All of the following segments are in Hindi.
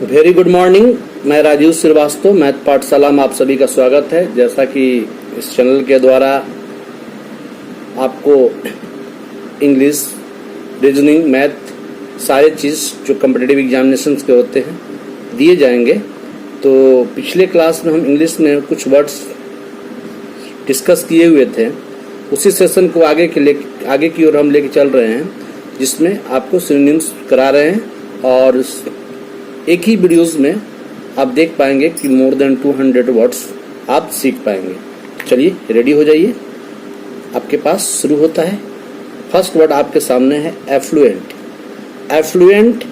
Very good morning. मैं राजीव श्रीवास्तव, मैथ पाठशाला में आप सभी का स्वागत है। जैसा कि इस चैनल के द्वारा आपको इंग्लिश, रीजनिंग, मैथ सारे चीज़ जो कॉम्पिटिटिव एग्जामिनेशंस के होते हैं दिए जाएंगे। तो पिछले क्लास में हम इंग्लिश में कुछ वर्ड्स डिस्कस किए हुए थे, उसी सेशन को आगे की ओर हम लेके चल रहे हैं, जिसमें आपको सिनोनिम्स करा रहे हैं और एक ही वीडियोस में आप देख पाएंगे कि मोर देन 200 वर्ड्स आप सीख पाएंगे। चलिए रेडी हो जाइए। आपके पास शुरू होता है। फर्स्ट वर्ड आपके सामने है एफ्लुएंट। एफ्लुएंट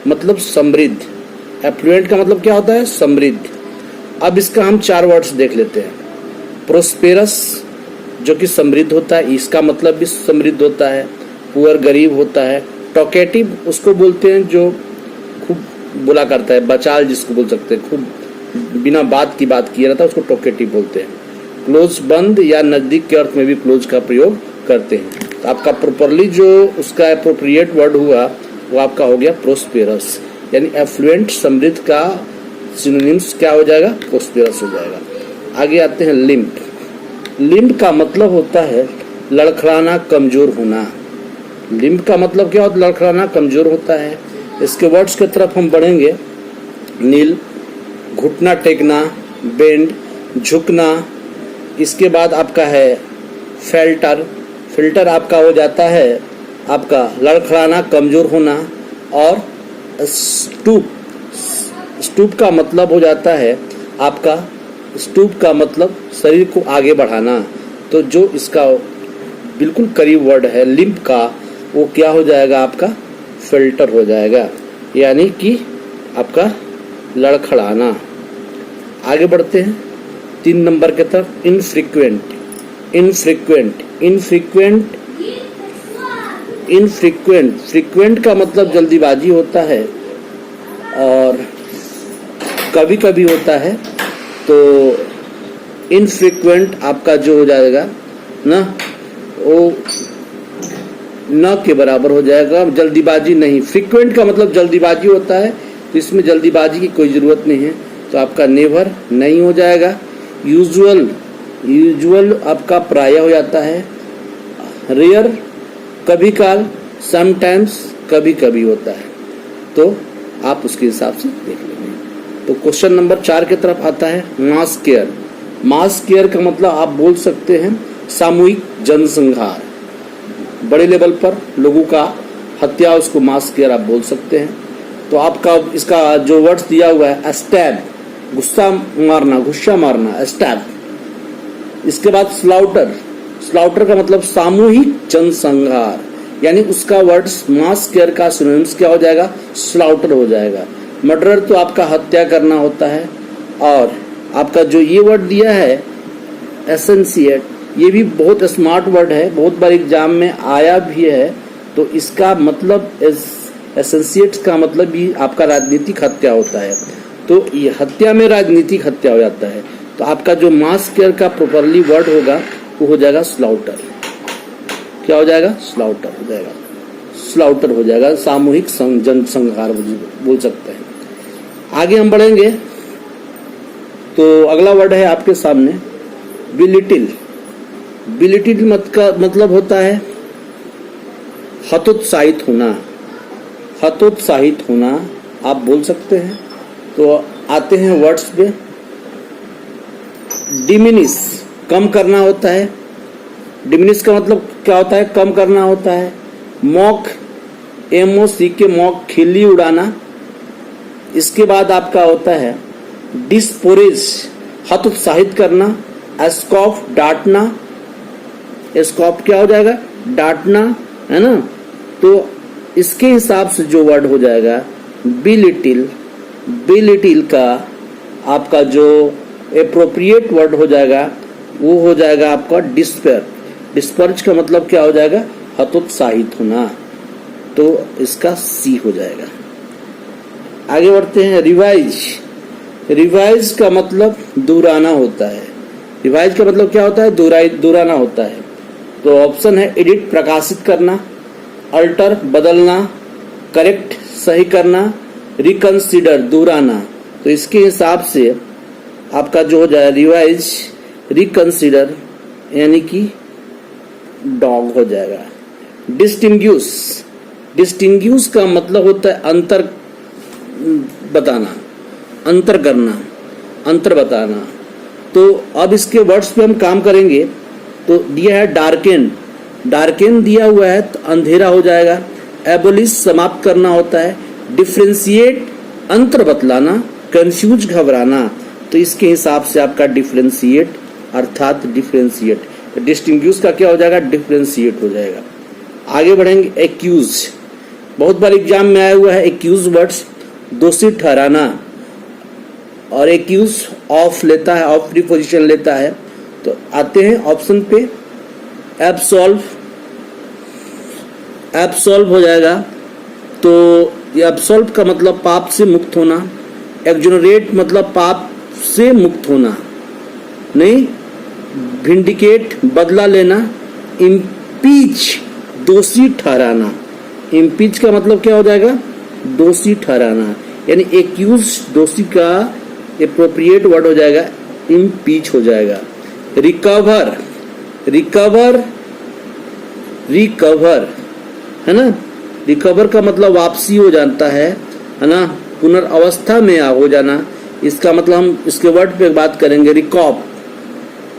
मतलब समृद्ध। एफ्लुएंट का मतलब क्या होता है? समृद्ध। अब इसका हम 4 वर्ड्स देख लेते हैं। प्रोस्पेरस जो कि समृद्ध होता है, इसका मतलब भी समृद्ध होता है। पुअर गरीब होता है। टॉकेटिव उसको बोलते हैं जो खूब बोला करता है, बचाल जिसको बोल सकते हैं, खूब बिना बात की बात किया रहता है, उसको टॉकेटिव बोलते हैं। क्लोज बंद या नजदीक के अर्थ में भी क्लोज का प्रयोग करते हैं। तो आपका प्रॉपरली जो उसका एप्रोप्रिएट वर्ड हुआ वो आपका हो गया प्रोस्पेरस, यानी एफ्लुएंट समृद्ध का सिनोनिम्स क्या हो जाएगा? प्रोस्पेरस हो जाएगा। आगे आते हैं लिम्प। लिम्प का मतलब होता है लड़खड़ाना, कमजोर होना। लिम्प का मतलब क्या होता है? लड़खड़ाना, कमजोर होता है। इसके वर्ड्स की तरफ हम बढ़ेंगे। नील, घुटना टेकना, बेंड, झुकना। इसके बाद आपका है फेल्टर। फिल्टर आपका हो जाता है आपका लड़खड़ाना, कमजोर होना। और स्टूप, स्टूप का मतलब हो जाता है आपका, स्टूप का मतलब शरीर को आगे बढ़ाना। तो जो इसका बिल्कुल करीब वर्ड है लिम्प का, वो क्या हो जाएगा? आपका फिल्टर हो जाएगा, यानी कि आपका लड़खड़ाना। आगे बढ़ते हैं 3 नंबर के तरफ। Infrequent. Infrequent, infrequent, infrequent. Frequent का मतलब जल्दीबाजी होता है और कभी कभी होता है। तो इनफ्रीक्वेंट आपका जो हो जाएगा ना, वो न के बराबर हो जाएगा, जल्दीबाजी नहीं। फ्रीक्वेंट का मतलब जल्दीबाजी होता है, तो इसमें जल्दीबाजी की कोई जरूरत नहीं है, तो आपका नेवर नहीं हो जाएगा। यूजुअल, यूजुअल आपका प्राय हो जाता है। रेयर कभी काल, समटाइम्स कभी कभी होता है, तो आप उसके हिसाब से देख लेंगे। तो क्वेश्चन नंबर 4 की तरफ आता है मास केयर। मास केयर का मतलब आप बोल सकते हैं सामूहिक जनसंहार। बड़े लेवल पर लोगों का हत्या, उसको मास केयर आप बोल सकते हैं। तो आपका इसका जो वर्ड्स दिया हुआ है स्टैब, गुस्सा मारना, गुस्सा मारना, स्टैब। इसके बाद स्लाउटर। स्लाउटर का मतलब सामूहिक जनसंहार, यानी उसका वर्ड्स मास केयर का सिनोनिम्स क्या हो जाएगा? स्लाउटर हो जाएगा। मर्डर तो आपका हत्या करना होता है। और आपका जो ये वर्ड दिया है एसेंशिएट, ये भी बहुत स्मार्ट वर्ड है, बहुत बार एग्जाम में आया भी है। तो इसका मतलब एसेंशिएट का मतलब भी आपका राजनीतिक हत्या होता है। तो ये हत्या में राजनीतिक हत्या हो जाता है। तो आपका जो मास केयर का प्रॉपरली वर्ड होगा वो हो जाएगा स्लाउटर। क्या हो जाएगा? स्लाउटर हो जाएगा। स्लाउटर हो जाएगा, सामूहिक जनसंहार बोल सकते हैं। आगे हम बढ़ेंगे तो अगला वर्ड है आपके सामने बिलिटिल। बिलिटिल मतलब होता है हतोत्साहित होना। हतोत्साहित होना आप बोल सकते हैं। तो आते हैं वर्ड्स पे। डिमिनिश, कम करना होता है। डिमिनिश का मतलब क्या होता है? कम करना होता है। मॉक, MOCK, मॉक, खिल्ली उड़ाना। इसके बाद आपका होता है डिस्पोरेज, हतोत्साहित करना। स्कॉफ, डांटना। स्कॉफ क्या हो जाएगा? डांटना, है ना। तो इसके हिसाब से जो वर्ड हो जाएगा बिलिटिल, बिलिटिल का आपका जो एप्रोप्रिएट वर्ड हो जाएगा वो हो जाएगा आपका डिस्पेयर। डिस्पर्ज का मतलब क्या हो जाएगा? हतोत्साहित होना। तो इसका C हो जाएगा। आगे बढ़ते हैं रिवाइज। रिवाइज का मतलब दोहराना होता है। रिवाइज का मतलब क्या होता है? दोहराना होता है। तो ऑप्शन है एडिट, प्रकाशित करना। अल्टर, बदलना। करेक्ट, सही करना। रिकंसिडर दोहराना, तो इसके हिसाब से आपका जो हो जाए रिवाइज रिकंसिडर यानी कि डॉग हो जाएगा। डिस्टिंग्यूश, डिस्टिंग्यूश का मतलब होता है अंतर बताना, अंतर करना, अंतर बताना। तो अब इसके वर्ड्स पे हम काम करेंगे। तो दिया है डार्केन, डार्केन दिया हुआ है तो अंधेरा हो जाएगा। एबोलिश समाप्त करना होता है। डिफ्रेंशिएट अंतर बतलाना। कंफ्यूज घबराना, तो इसके हिसाब से आपका डिफ्रेंशिएट अर्थात डिफ्रेंशिएट। तो डिस्टिंग्विश का क्या हो जाएगा, डिफ्रेंशिएट हो जाएगा। आगे बढ़ेंगे। एक्यूज, बहुत बार एग्जाम में आया हुआ है एक्यूज वर्ड्स, दोषी ठहराना। और एक्यूज ऑफ लेता है, ऑफ प्रीपोजिशन लेता है। तो आते हैं ऑप्शन पे, एब्सॉल्व, एब्सॉल्व हो जाएगा। तो ये एब्सॉल्व का मतलब पाप से मुक्त होना। एक्सोनरेट मतलब पाप से मुक्त होना नहीं। विंडिकेट बदला लेना। इम्पीच दोषी ठहराना। इम्पीच का मतलब क्या हो जाएगा, दोषी ठहराना। यानी एक्यूज दोषी का एप्रोप्रिएट वर्ड हो जाएगा इम्पीच हो जाएगा। रिकवर, रिकवर, रिकवर है ना। रिकवर का मतलब वापसी हो जाता है ना, पुनर्अवस्था में हो जाना। इसका मतलब हम इसके वर्ड पे बात करेंगे। रिकॉप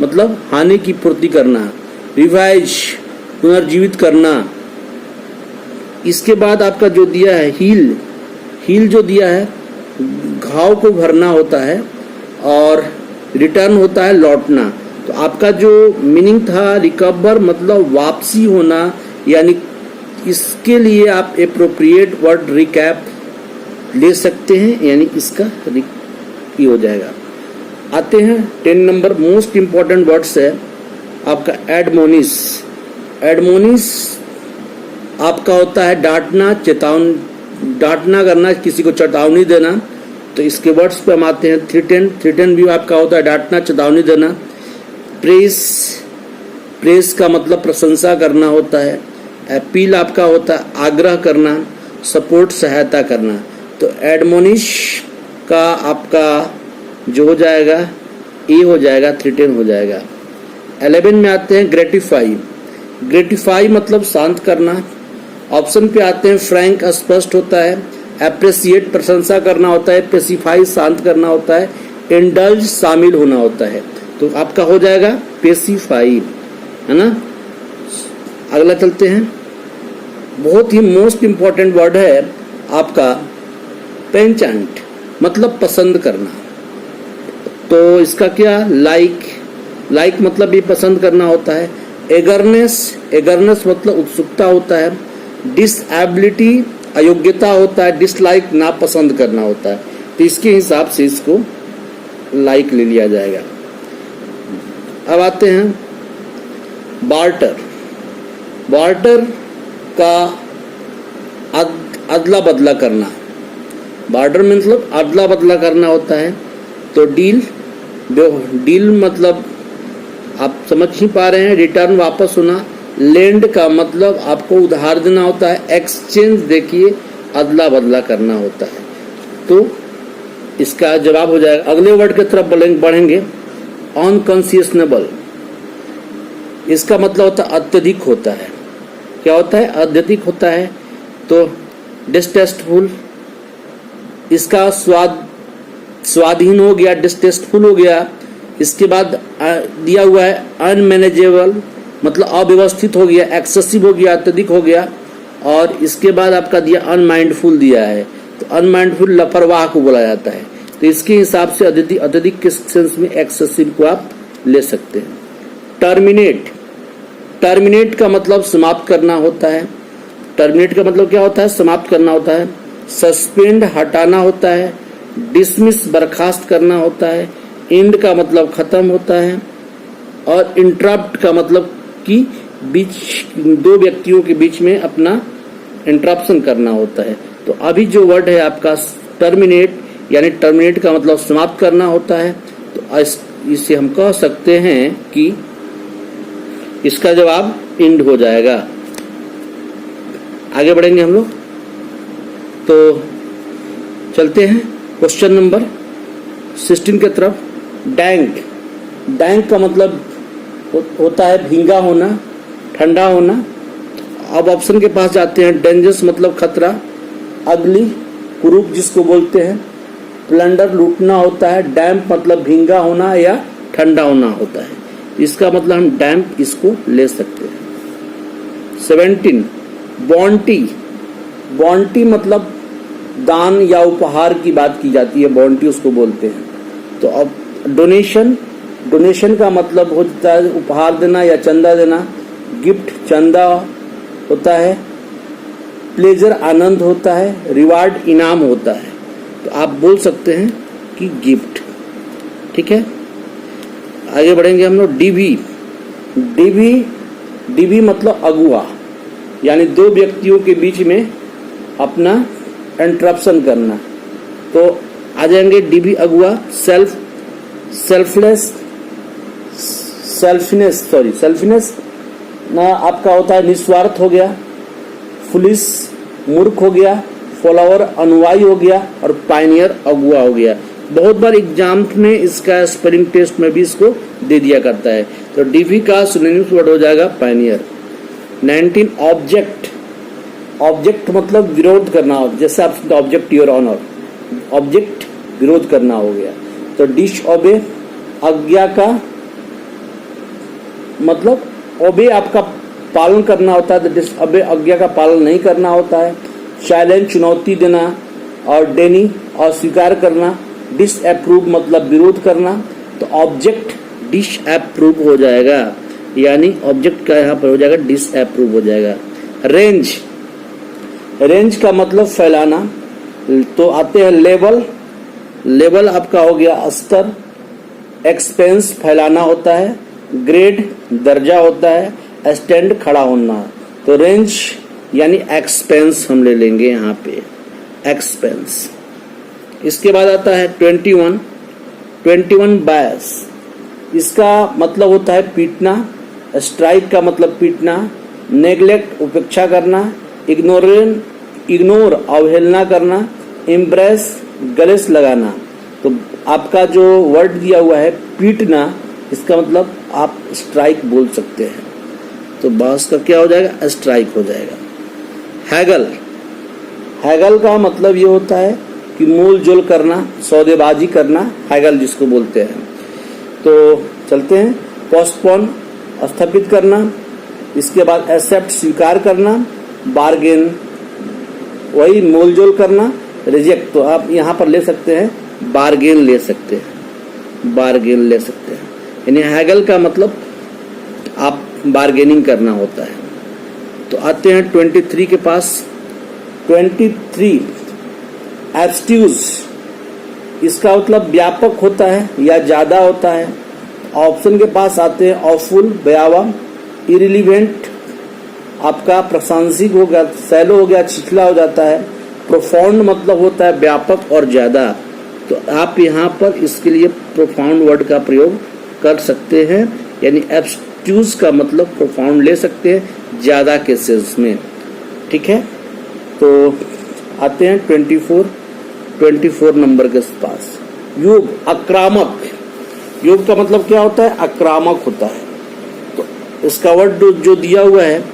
मतलब हानि की पूर्ति करना। रिवाइज पुनर्जीवित करना। इसके बाद आपका जो दिया है हील, हील जो दिया है घाव को भरना होता है। और रिटर्न होता है लौटना। तो आपका जो मीनिंग था रिकवर मतलब वापसी होना, यानी इसके लिए आप एप्रोप्रिएट वर्ड रिकैप ले सकते हैं, यानी इसका ये हो जाएगा। आते हैं 10 नंबर, मोस्ट इंपॉर्टेंट वर्ड्स है आपका एडमोनिश। एडमोनिश आपका होता है डांटना, चेतावनी, डांटना करना, किसी को चेतावनी देना। तो इसके वर्ड्स पे हम आते हैं। थ्रेटन, थ्रेटन भी आपका होता है डांटना, चेतावनी देना। प्रेस, प्रेस का मतलब प्रशंसा करना होता है। अपील आपका होता है आग्रह करना। सपोर्ट सहायता करना। तो एडमोनिश का आपका जो हो जाएगा ए हो जाएगा, थ्रेटन हो जाएगा। 11 में आते हैं ग्रेटिफाई। ग्रेटिफाई मतलब शांत करना। ऑप्शन पे आते हैं फ्रैंक स्पष्ट होता है। एप्रिसिएट प्रशंसा करना होता है। पेसिफाई शांत करना होता है। इंडल्ज शामिल होना होता है। तो आपका हो जाएगा पेसिफाई है ना। अगला चलते हैं। बहुत ही मोस्ट इंपॉर्टेंट वर्ड है आपका पेंचेंट मतलब पसंद करना। तो इसका क्या लाइक, लाइक मतलब ये पसंद करना होता है। एगरनेस, एगरनेस मतलब उत्सुकता होता है। डिसएबिलिटी अयोग्यता होता है। डिसलाइक नापसंद करना होता है। तो इसके हिसाब से इसको लाइक ले लिया जाएगा। अब आते हैं बार्टर। बार्टर का अदला बदला करना। बार्टर मतलब अदला बदला करना होता है। तो डील, डील मतलब आप समझ ही पा रहे हैं, रिटर्न वापस होना। लेंड का मतलब आपको उधार देना होता है। एक्सचेंज देखिए अदला बदला करना होता है। तो इसका जवाब हो जाएगा। अगले वर्ड की तरफ बढ़ेंगे। अनकंसियसनेबल, इसका मतलब होता है अत्यधिक होता है। क्या होता है, अत्यधिक होता है। तो डिस्टेस्टफुल, इसका स्वादहीन हो गया, डिस्टेस्टफुल हो गया। इसके बाद दिया हुआ है अनमैनेजेबल मतलब अव्यवस्थित हो गया, एक्सेसिव हो गया, अत्यधिक हो गया। और इसके बाद आपका दिया अनमाइंडफुल दिया है। तो अनमाइंडफुल लापरवाह को बोला जाता है। तो इसके हिसाब से अत्यधिक के सेंस में एक्सेसिव को आप ले सकते हैं। टर्मिनेट, टर्मिनेट का मतलब समाप्त करना होता है। टर्मिनेट का मतलब क्या होता है, समाप्त करना होता है। सस्पेंड हटाना होता है। डिसमिस बर्खास्त करना होता है। एंड का मतलब खत्म होता है। और इंटरप्ट का मतलब कि बीच दो व्यक्तियों के बीच में अपना इंटरप्शन करना होता है। तो अभी जो वर्ड है आपका टर्मिनेट, यानी टर्मिनेट का मतलब समाप्त करना होता है। तो इसे हम कह सकते हैं कि इसका जवाब एंड हो जाएगा। आगे बढ़ेंगे हम लोग। तो चलते हैं क्वेश्चन नंबर 16 की तरफ। डैंक, डैंक का मतलब होता है भींगा होना, ठंडा होना। अब ऑप्शन के पास जाते हैं। डेंजरस मतलब खतरा, अगली कुरूप जिसको बोलते हैं, प्लंडर लूटना होता है, डैम्प मतलब भींगा होना या ठंडा होना होता है। इसका मतलब हम डैम्प इसको ले सकते हैं। 17 बॉन्टी, बॉन्टी मतलब दान या उपहार की बात की जाती है, बॉन्टी उसको बोलते हैं। तो अब डोनेशन, डोनेशन का मतलब होता है उपहार देना या चंदा देना। गिफ्ट चंदा होता है। प्लेजर आनंद होता है। रिवार्ड इनाम होता है। तो आप बोल सकते हैं कि गिफ्ट। ठीक है, आगे बढ़ेंगे हम लोग। डीवी, डीवी, डीवी मतलब अगुआ, यानी दो व्यक्तियों के बीच में अपना इंटरप्शन करना। तो आ जाएंगे डीवी अगुआ। सेल्फ, सेल्फलेस, सेल्फिनेस ना आपका होता है निस्वार्थ हो गया। फुलिस मूर्ख हो गया। फॉलोअर अनुयायी हो गया। और पायनियर अगुआ हो गया। बहुत बार एग्जाम में इसका स्पेलिंग टेस्ट में भी इसको दे दिया करता है। तो डीवी का सिनोनिम्स वर्ड हो जाएगा पायनियर। 19 ऑब्जेक्ट, ऑब्जेक्ट मतलब विरोध करना, जैसे आप ऑब्जेक्ट योर ऑनर, ऑब्जेक्ट विरोध करना हो गया। तो डिश ओबे, आज्ञा का मतलब ओबे आपका पालन करना होता है, डिस ओबे आज्ञा का पालन नहीं करना होता है। चैलेंज चुनौती देना। और डेनी अस्वीकार करना। डिसअप्रूव मतलब विरोध करना। तो ऑब्जेक्ट डिसअप्रूव हो जाएगा, यानी ऑब्जेक्ट का यहाँ पर हो जाएगा डिसअप्रूव हो जाएगा। रेंज, रेंज का मतलब फैलाना। तो आते हैं लेवल, लेवल आपका हो गया स्तर। एक्सपेंस फैलाना होता है। ग्रेड दर्जा होता है। स्टैंड खड़ा होना। तो रेंज यानी एक्सपेंस हम ले लेंगे यहाँ पे, एक्सपेंस। इसके बाद आता है 21, 21 बायस। इसका मतलब होता है पीटना। स्ट्राइक का मतलब पीटना। नेग्लेक्ट उपेक्षा करना। इग्नोर अवहेलना करना। इम्प्रेस गले से लगाना। तो आपका जो वर्ड दिया हुआ है पीटना, इसका मतलब आप स्ट्राइक बोल सकते हैं। तो बास का क्या हो जाएगा? स्ट्राइक हो जाएगा। हैगल, हैगल का मतलब ये होता है कि मोल जोल करना, सौदेबाजी करना, हैगल जिसको बोलते हैं। तो चलते हैं। पोस्टपोन स्थगित करना। इसके बाद एक्सेप्ट स्वीकार करना। बार्गेन वही मोल जोल करना। रिजेक्ट तो आप यहाँ पर ले सकते हैं बार्गेन ले सकते हैं, बार्गेन ले सकते हैं। यानी हैगल का मतलब आप बार्गेनिंग करना होता है। तो आते हैं 23 के पास। 23 एब्स्ट्यूज, इसका मतलब व्यापक होता है या ज्यादा होता है। ऑप्शन के पास आते हैं ऑफुल भयावह, इरिलीवेंट आपका प्रशंसिक हो गया, सैलो हो गया, छिछला हो जाता है। प्रोफाउंड मतलब होता है व्यापक और ज्यादा। तो आप यहाँ पर इसके लिए प्रोफाउंड वर्ड का प्रयोग कर सकते हैं, यानी एब्स्ट्यूज का मतलब प्रोफाउंड ले सकते हैं ज्यादा केसेस में। ठीक है, तो आते हैं 24 नंबर के पास। युग आक्रामक, युग का मतलब क्या होता है? आक्रामक होता है। तो इसका वर्ड जो दिया हुआ है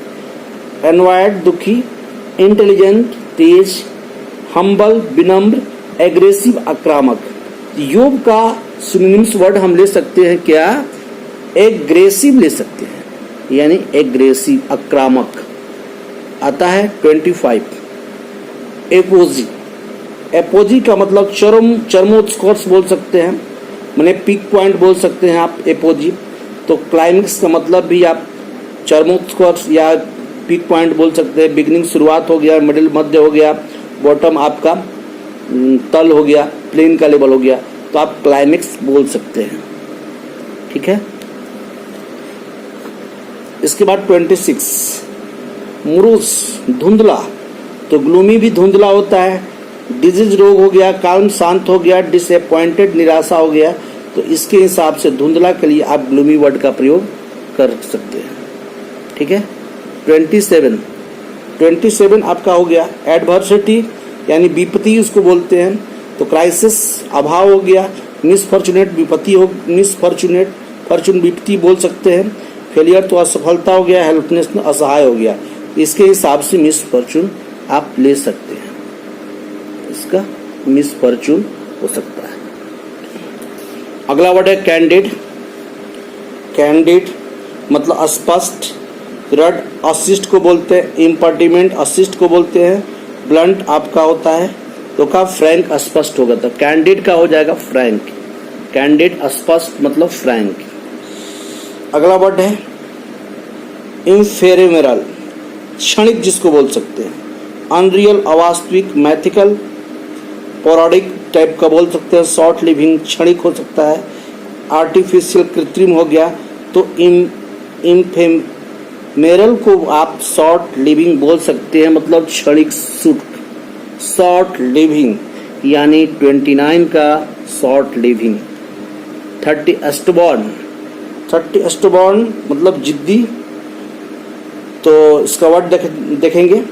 एनवायर्ड दुखी, इंटेलिजेंट तेज, हम्बल विनम्र, एग्रेसिव आक्रामक। योग का सिनोनिम्स वर्ड हम ले सकते हैं क्या? एग्रेसिव ले सकते हैं, यानी एग्रेसिव आक्रामक। आता है 25 एपोजी, एपोजी का मतलब चरमोत्कर्ष बोल सकते हैं, माने पीक पॉइंट बोल सकते हैं आप एपोजी। तो क्लाइमेक्स का मतलब भी आप चरमोत्कर्ष या पीक पॉइंट बोल सकते हैं। बिगिनिंग शुरुआत हो गया, मिडिल मध्य हो गया, बॉटम आपका तल हो गया, प्लेन का लेवल हो गया, तो आप क्लाइमेक्स बोल सकते हैं। ठीक है, इसके बाद 26 मुरूस धुंधला। तो ग्लूमी भी धुंधला होता है। डिजीज रोग हो गया, काम शांत हो गया, डिसअपॉइंटेड निराशा हो गया। तो इसके हिसाब से धुंधला के लिए आप ग्लूमी वर्ड का प्रयोग कर सकते हैं। ठीक है, 27 आपका हो गया एडवर्सिटी, यानी विपत्ति उसको बोलते हैं। तो क्राइसिस अभाव हो गया, मिसफॉर्चुनेट विपत्ति हो, मिसफॉर्चुनेट फॉर्चून विपत्ति बोल सकते हैं, फेलियर तो असफलता हो गया, हेल्पलेस असहाय हो गया। इसके हिसाब से मिसफॉर्चून आप ले सकते हैं, इसका मिसफॉर्चून हो सकता है। अगला वर्ड है कैंडिड। कैंडिड मतलब अस्पष्ट, रड असिस्ट को बोलते हैं, इम्पर्टिमेंट असिस्ट को बोलते हैं, ब्लंट आपका होता है तो का फ्रैंक अस्पष्ट होगा, तो कैंडिड का हो जाएगा फ्रैंक। कैंडिड अस्पष्ट मतलब फ्रैंक। अगला वर्ड है इम्फेरेमेरल, क्षणिक जिसको बोल सकते हैं, अनरियल अवास्तविक, मैथिकल पौराणिक टाइप का बोल सकते हैं, शॉर्ट लिविंग क्षणिक हो सकता है, आर्टिफिशियल कृत्रिम हो गया, तो इम्फेमेरल को आप शॉर्ट लिविंग बोल सकते हैं, मतलब क्षणिक सुख, शॉर्ट लिविंग यानी 29 का शॉर्ट लिविंग। 30 स्टबॉर्न, 30 स्टबॉर्न मतलब जिद्दी, तो इसका वर्ड देखेंगे,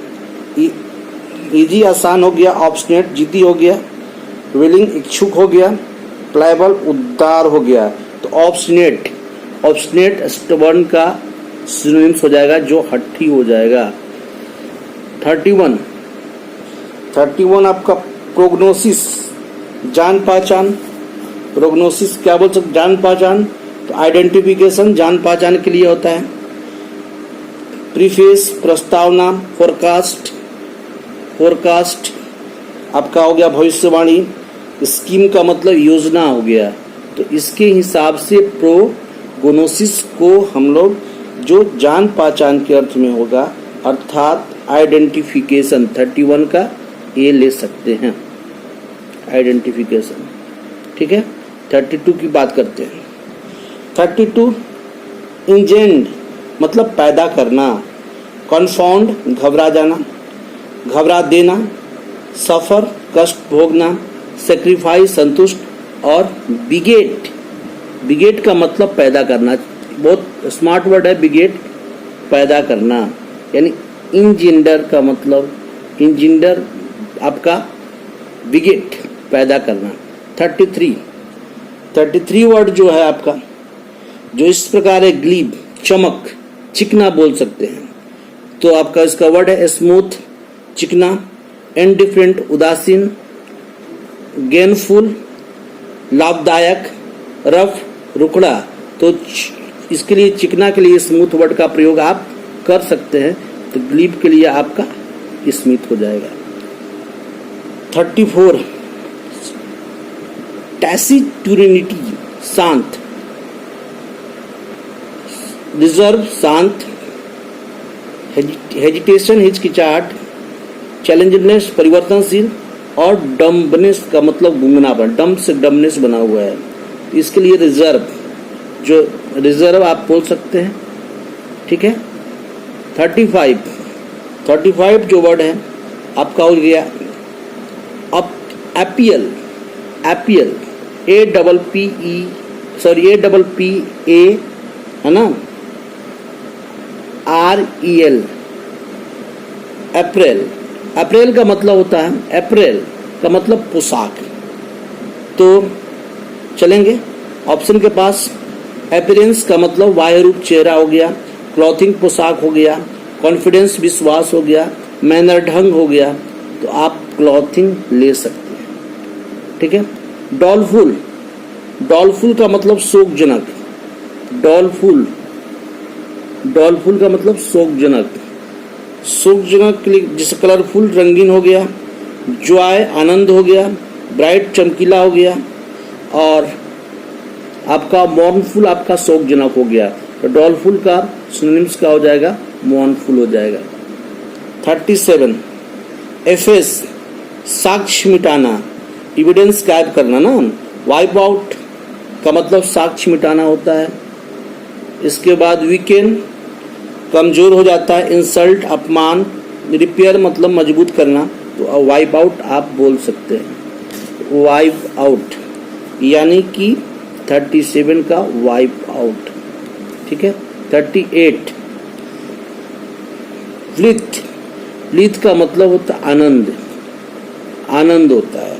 इजी आसान हो गया, ऑब्स्टिनेट जिद्दी हो गया, विलिंग इच्छुक हो गया, प्लायबल उदार हो गया, तो ऑब्स्टिनेट, ऑब्स्टिनेट स्टबर्न का सिनोनिम्स हो जाएगा जो हट्टी हो जाएगा। 31 आपका प्रोग्नोसिस, जान पहचान, प्रोग्नोसिस क्या बोल सकते, जान पहचान, तो आइडेंटिफिकेशन जान पहचान के लिए होता है। प्रीफेस प्रस्तावना, फोरकास्ट, फोरकास्ट आपका हो गया भविष्यवाणी, स्कीम का मतलब योजना हो गया, तो इसके हिसाब से प्रोग्नोसिस को हम लोग जो जान पहचान के अर्थ में होगा अर्थात आइडेंटिफिकेशन 31 का ये ले सकते हैं, आइडेंटिफिकेशन। ठीक है, 32 की बात करते हैं। 32 इंजेंड मतलब पैदा करना, कन्फाउंड घबरा जाना, घबरा देना, सफर कष्ट भोगना, सेक्रीफाइस संतुष्ट, और बिगेट, बिगेट का मतलब पैदा करना, बहुत स्मार्ट वर्ड है बिगेट, पैदा करना, यानी इंजेंडर का मतलब, इंजेंडर आपका बिगेट पैदा करना। 33 वर्ड जो है आपका, जो इस प्रकार है, ग्लीब चमक, चिकना बोल सकते हैं, तो आपका इसका वर्ड है स्मूथ चिकना, इनडिफरेंट उदासीन, गेनफुल लाभदायक, रफ रुकड़ा, तो इसके लिए चिकना के लिए स्मूथ वर्ड का प्रयोग आप कर सकते हैं, तो ग्लीब के लिए आपका स्मित हो जाएगा। 34 टैसिटुरिनिटी शांत, रिजर्व शांत, हेजिटेशन हिचकिचाहट, चैलेंजनेस परिवर्तनशील, और डम्बनेस का मतलब गुंगनापन, डम से डमनेस बना हुआ है, इसके लिए रिजर्व, जो रिजर्व आप बोल सकते हैं। ठीक है, 35 जो वर्ड है आपका हो गया एपियल, एपियल APPA है ना, REL, अप्रैल, अप्रैल का मतलब होता है, अप्रैल का मतलब पोशाक, तो चलेंगे ऑप्शन के पास। अपीयरेंस का मतलब बाह्य रूप चेहरा हो गया, क्लॉथिंग पोशाक हो गया, कॉन्फिडेंस विश्वास हो गया, मैनर ढंग हो गया, तो आप क्लॉथिंग ले सकते हैं। ठीक है, डॉलफुल, डॉलफुल का मतलब शोकजनक, डॉलफुल, डॉलफुल का मतलब शोकजनक, शोकजनक के लिए जैसे कलरफुल रंगीन हो गया, जॉय आनंद हो गया, ब्राइट चमकीला हो गया, और आपका मॉर्नफुल आपका शोकजनक हो गया, तो डॉलफुल का सिनोनिम्स का हो जाएगा मॉर्नफुल हो जाएगा। 37 एफेस साक्ष्य मिटाना, एविडेंस गायब करना ना, वाइप आउट का मतलब साक्ष्य मिटाना होता है। इसके बाद वीकेंड कमजोर हो जाता है, इंसल्ट अपमान, रिपेयर मतलब मजबूत करना, तो वाइप आउट आप बोल सकते हैं, वाइप आउट यानी कि 37 का वाइप आउट। ठीक है, 38 ब्लीथ, ब्लीथ का मतलब होता है आनंद, आनंद होता है,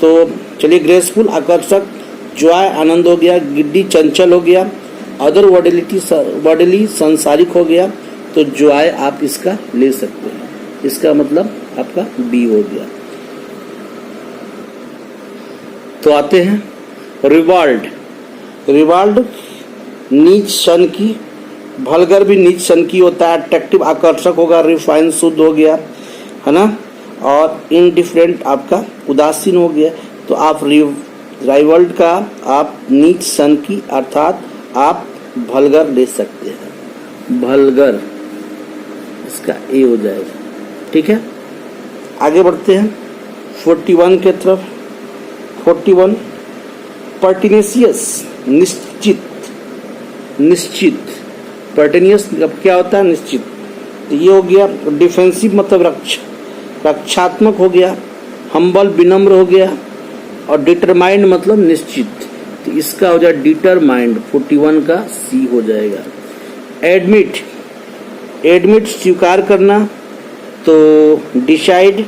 तो चलिए, ग्रेसफुल आकर्षक, जॉय आनंद हो गया, गिड्डी चंचल हो गया, अदर वर्डली संसारिक हो गया। तो जॉय आप इसका ले सकते हैं, इसका मतलब आपका बी हो गया। तो आते हैं रिवाल्ड। रिवाल्ड नीच सन की, भलगर भी नीच सन की होता है, अट्रैक्टिव आकर्षक होगा, रिफाइन शुद्ध हो गया, है ना, और इनडिफरेंट आपका उदासीन हो गया। तो आप रिवाल्ड का आप नीच सन की अर्थात आप भलगर ले सकते हैं, भलगर, इसका ए हो जाएगा। ठीक है, आगे बढ़ते हैं 41 के तरफ। 41 पर्टिनेसियस, निश्चित, निश्चित, पर्टिनियस क्या होता है, निश्चित। तो ये हो गया। डिफेंसिव मतलब रक्षात्मक हो गया, हम्बल विनम्र हो गया, और डिटरमाइंड मतलब निश्चित। तो इसका हो जाएगा डिटरमाइंड, 41 का सी हो जाएगा। एडमिट, एडमिट स्वीकार करना, तो डिसाइड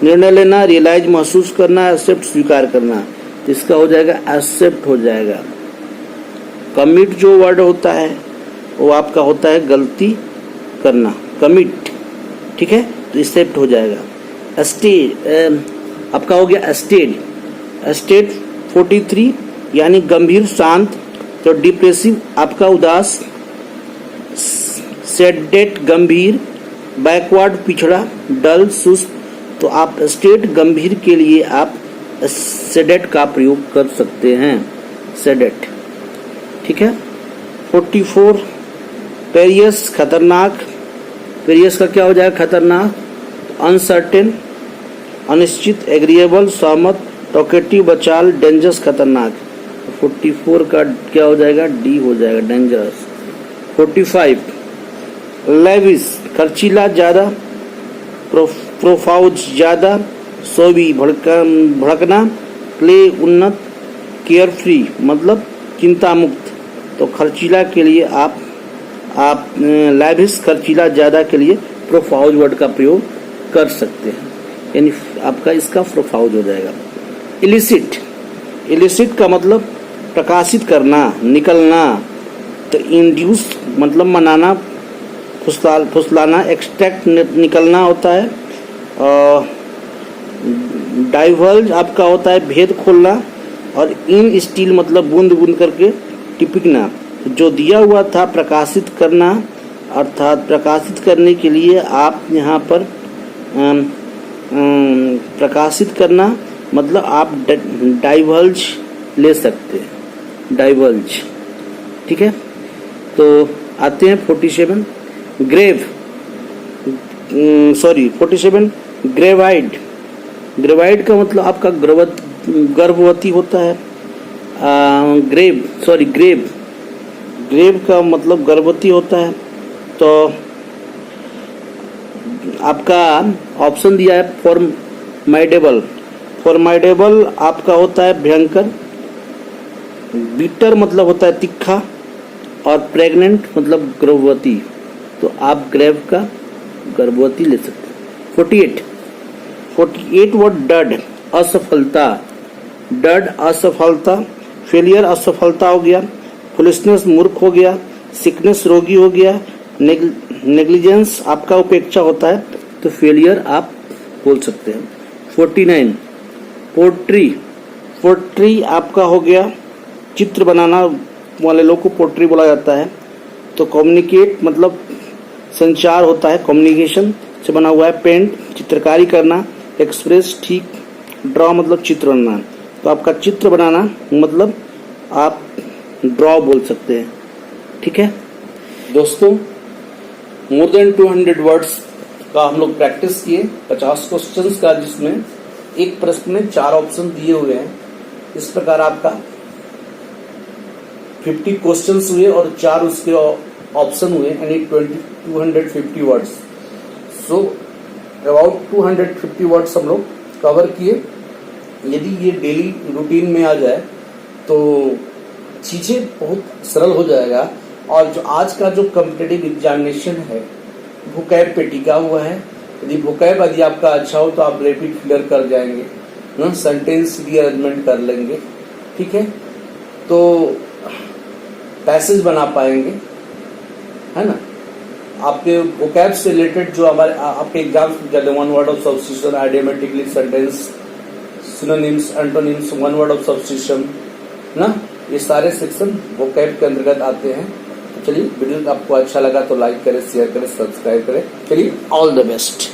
निर्णय लेना, रियलाइज महसूस करना, एक्सेप्ट स्वीकार करना। तो इसका हो जाएगा एक्सेप्ट हो जाएगा। कमिट जो वर्ड होता है वो आपका होता है गलती करना, कमिट। ठीक है, तो एक्सेप्ट हो जाएगा। स्टेड आपका हो गया स्टेड, स्टेड 43 यानी गंभीर शांत। तो डिप्रेसिव आपका उदास, सेडेट गंभीर, बैकवर्ड पिछड़ा, डल सुस्त। तो आप स्टेट गंभीर के लिए आप सेडेट का प्रयोग कर सकते हैं, सेडेट। ठीक है। 44 पेरियस खतरनाक, पेरियस का क्या हो जाएगा, खतरनाक। अनसर्टेन अनिश्चित, एग्रीएबल सहमत, टॉकेटिव बचाल, डेंजरस खतरनाक। 44 का क्या हो जाएगा, डी हो जाएगा, डेंजरस। 45 लेविस खर्चीला ज्यादा, प्रोफाउज ज्यादा, सोवी भड़कना, प्ले उन्नत, केयर फ्री मतलब चिंता मुक्त। तो खर्चीला के लिए आप लेविस खर्चीला ज्यादा के लिए प्रोफाउज वर्ड का प्रयोग कर सकते हैं, यानी आपका इसका प्रोफाउज हो जाएगा। इलिसिट, इलिसिट का मतलब प्रकाशित करना, निकलना। तो इंड्यूस मतलब मनाना, फुसलाना, एक्सट्रैक्ट निकलना होता है। डाइवर्ज आपका होता है भेद खोलना, और इन स्टील मतलब बूंद बूंद करके टिपकना। जो दिया हुआ था प्रकाशित करना, अर्थात प्रकाशित करने के लिए आप यहाँ पर प्रकाशित करना मतलब आप डाइवर्ज ले सकते हैं, डाइवर्ज। ठीक है। तो आते हैं 47 ग्रेव, 47 ग्रेवाइड। ग्रेवाइड का मतलब आपका गर्भवती होता है। ग्रेव, ग्रेव का मतलब गर्भवती होता है। तो आपका ऑप्शन दिया है फॉर्माइडेबल, फॉर्माइडेबल आपका होता है भयंकर। बिटर मतलब होता है तीखा, और प्रेग्नेंट मतलब गर्भवती। तो आप ग्रेव का गर्भवती ले सकते हैं। 48 वर्ड डड असफलता, डड असफलता, फेलियर असफलता हो गया, फुलिशनेस मूर्ख हो गया, सिकनेस रोगी हो गया, नेग्लिजेंस आपका उपेक्षा होता है। तो फेलियर आप बोल सकते हैं। 49 पोट्री, पोट्री आपका हो गया चित्र बनाना वाले लोग को पोट्री बोला जाता है। तो कम्युनिकेट मतलब संचार होता है, कम्युनिकेशन से बना हुआ है। पेंट चित्रकारी करना, एक्सप्रेस ठीक, ड्रॉ मतलब चित्र बनाना। तो आपका चित्र बनाना मतलब आप ड्रॉ बोल सकते हैं। ठीक है दोस्तों, मोर देन 200 वर्ड्स का हम लोग प्रैक्टिस किए, 50 क्वेश्चंस का, जिसमें एक प्रश्न में 4 ऑप्शन दिए हुए हैं। इस प्रकार आपका 50 क्वेश्चंस हुए और 4 उसके ऑप्शन हुए, यानी 250 वर्ड्स। सो अबाउट 250 वर्ड्स हम लोग कवर किए। यदि ये डेली रूटीन में आ जाए तो चीजें बहुत सरल हो जाएगा। और जो आज का जो कॉम्पिटिटिव एग्जामिनेशन है वोकैब पे टिका हुआ है। यदि वोकैब यदि आपका अच्छा हो तो आप रैपिड क्लियर कर जाएंगे। ना सेंटेंस रीअरेंजमेंट कर लेंगे, ठीक है, तो पैसेज बना पाएंगे, है ना। आपके वोकैब से रिलेटेड जो हमारे आपके एग्जाम्स में चले, one word of substitution, idiomatically sentence, synonyms, antonyms, one word of substitution ना, ये सारे सेक्शन वोकैब के अंतर्गत आते हैं। तो चलिए, वीडियो आपको अच्छा लगा तो लाइक करें, शेयर करें, सब्सक्राइब करें। चलिए, ऑल द बेस्ट।